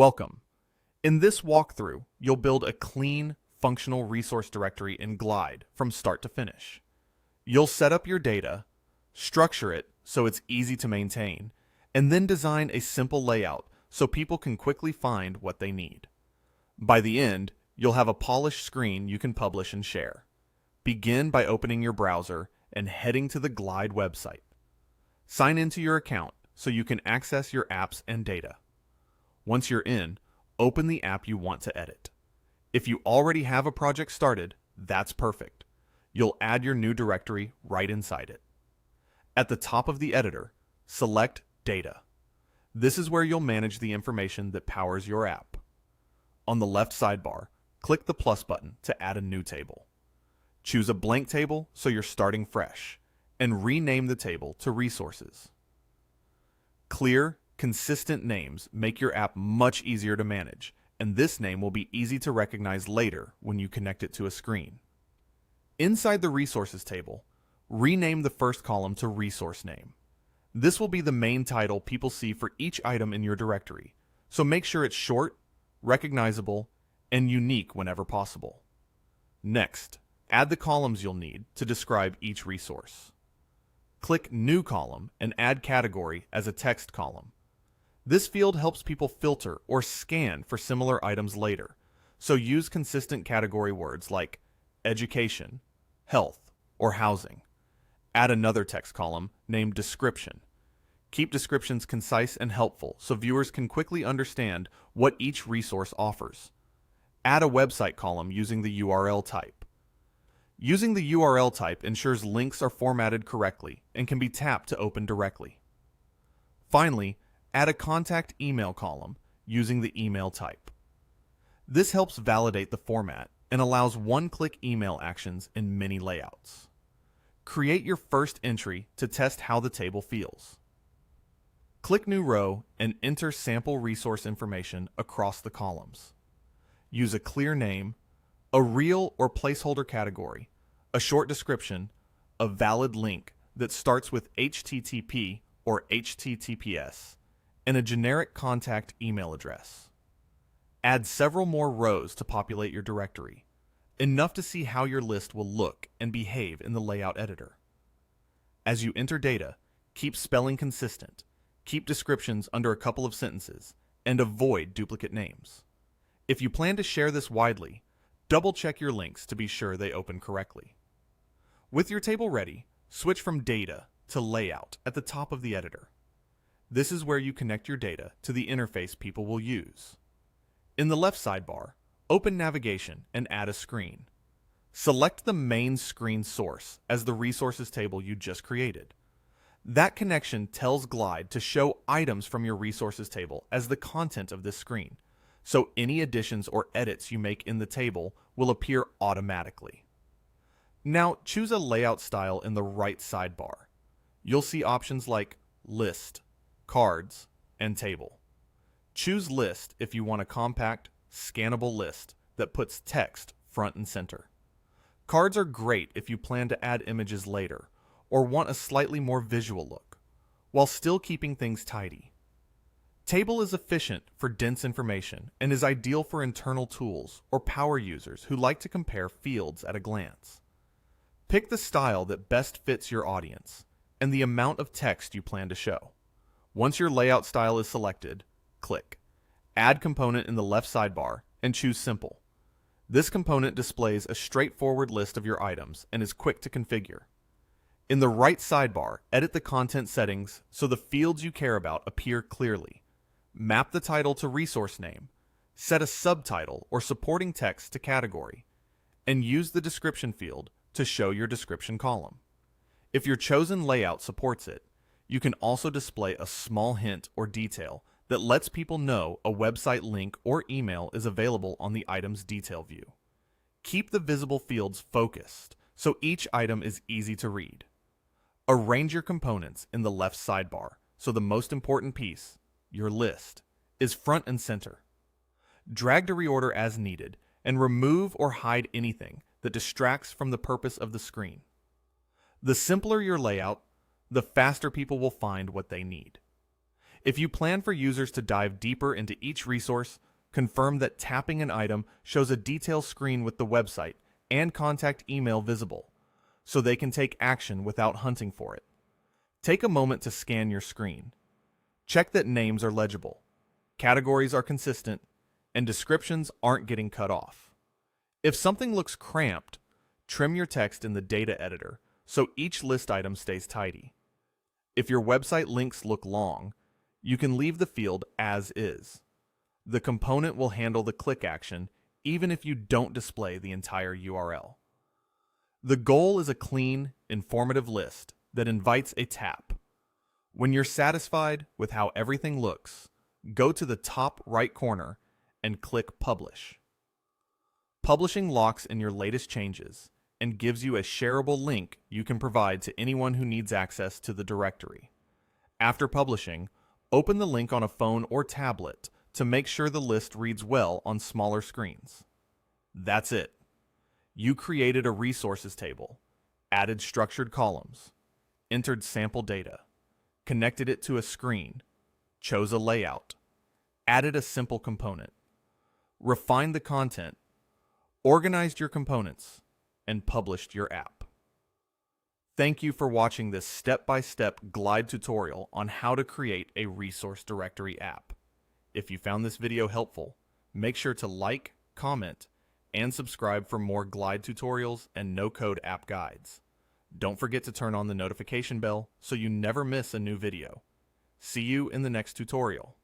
Welcome. In this walkthrough, you'll build a clean, functional resource directory in Glide from start to finish. You'll set up your data, structure it so it's easy to maintain, and then design a simple layout so people can quickly find what they need. By the end, you'll have a polished screen you can publish and share. Begin by opening your browser and heading to the Glide website. Sign into your account so you can access your apps and data. Once you're in, open the app you want to edit. If you already have a project started, that's perfect. You'll add your new directory right inside it. At the top of the editor, select Data. This is where you'll manage the information that powers your app. On the left sidebar, click the plus button to add a new table. Choose a blank table so you're starting fresh, and rename the table to Resources. Clear, consistent names make your app much easier to manage, and this name will be easy to recognize later when you connect it to a screen. Inside the Resources table, rename the first column to Resource Name. This will be the main title people see for each item in your directory, so make sure it's short, recognizable, and unique whenever possible. Next, add the columns you'll need to describe each resource. Click New Column and add Category as a text column. This field helps people filter or scan for similar items later, so use consistent category words like education, health, or housing. Add another text column named Description. Keep descriptions concise and helpful so viewers can quickly understand what each resource offers. Add a website column using the URL type. Using the URL type ensures links are formatted correctly and can be tapped to open directly. Finally, add a contact email column using the email type. This helps validate the format and allows one-click email actions in many layouts. Create your first entry to test how the table feels. Click New Row and enter sample resource information across the columns. Use a clear name, a real or placeholder category, a short description, a valid link that starts with HTTP or HTTPS, and a generic contact email address. Add several more rows to populate your directory, enough to see how your list will look and behave in the layout editor. As you enter data, keep spelling consistent, keep descriptions under a couple of sentences, and avoid duplicate names. If you plan to share this widely, double-check your links to be sure they open correctly. With your table ready, switch from Data to Layout at the top of the editor. This is where you connect your data to the interface people will use. In the left sidebar, open Navigation and add a screen. Select the main screen source as the resources table you just created. That connection tells Glide to show items from your resources table as the content of this screen, so any additions or edits you make in the table will appear automatically. Now choose a layout style in the right sidebar. You'll see options like List, Cards, and Table. Choose List if you want a compact, scannable list that puts text front and center. Cards are great if you plan to add images later or want a slightly more visual look, while still keeping things tidy. Table is efficient for dense information and is ideal for internal tools or power users who like to compare fields at a glance. Pick the style that best fits your audience and the amount of text you plan to show. Once your layout style is selected, click Add Component in the left sidebar and choose Simple. This component displays a straightforward list of your items and is quick to configure. In the right sidebar, edit the content settings so the fields you care about appear clearly. Map the title to resource name, set a subtitle or supporting text to category, and use the description field to show your description column. If your chosen layout supports it, you can also display a small hint or detail that lets people know a website link or email is available on the item's detail view. Keep the visible fields focused so each item is easy to read. Arrange your components in the left sidebar so the most important piece, your list, is front and center. Drag to reorder as needed and remove or hide anything that distracts from the purpose of the screen. The simpler your layout, the faster people will find what they need. If you plan for users to dive deeper into each resource, confirm that tapping an item shows a detail screen with the website and contact email visible, so they can take action without hunting for it. Take a moment to scan your screen. Check that names are legible, categories are consistent, and descriptions aren't getting cut off. If something looks cramped, trim your text in the data editor so each list item stays tidy. If your website links look long, you can leave the field as is. The component will handle the click action even if you don't display the entire URL. The goal is a clean, informative list that invites a tap. When you're satisfied with how everything looks, go to the top right corner and click Publish. Publishing locks in your latest changes and gives you a shareable link you can provide to anyone who needs access to the directory. After publishing, open the link on a phone or tablet to make sure the list reads well on smaller screens. That's it. You created a resources table, added structured columns, entered sample data, connected it to a screen, chose a layout, added a simple component, refined the content, organized your components, and published your app. Thank you for watching this step-by-step Glide tutorial on how to create a resource directory app. If you found this video helpful, make sure to like, comment, and subscribe for more Glide tutorials and no-code app guides. Don't forget to turn on the notification bell so you never miss a new video. See you in the next tutorial.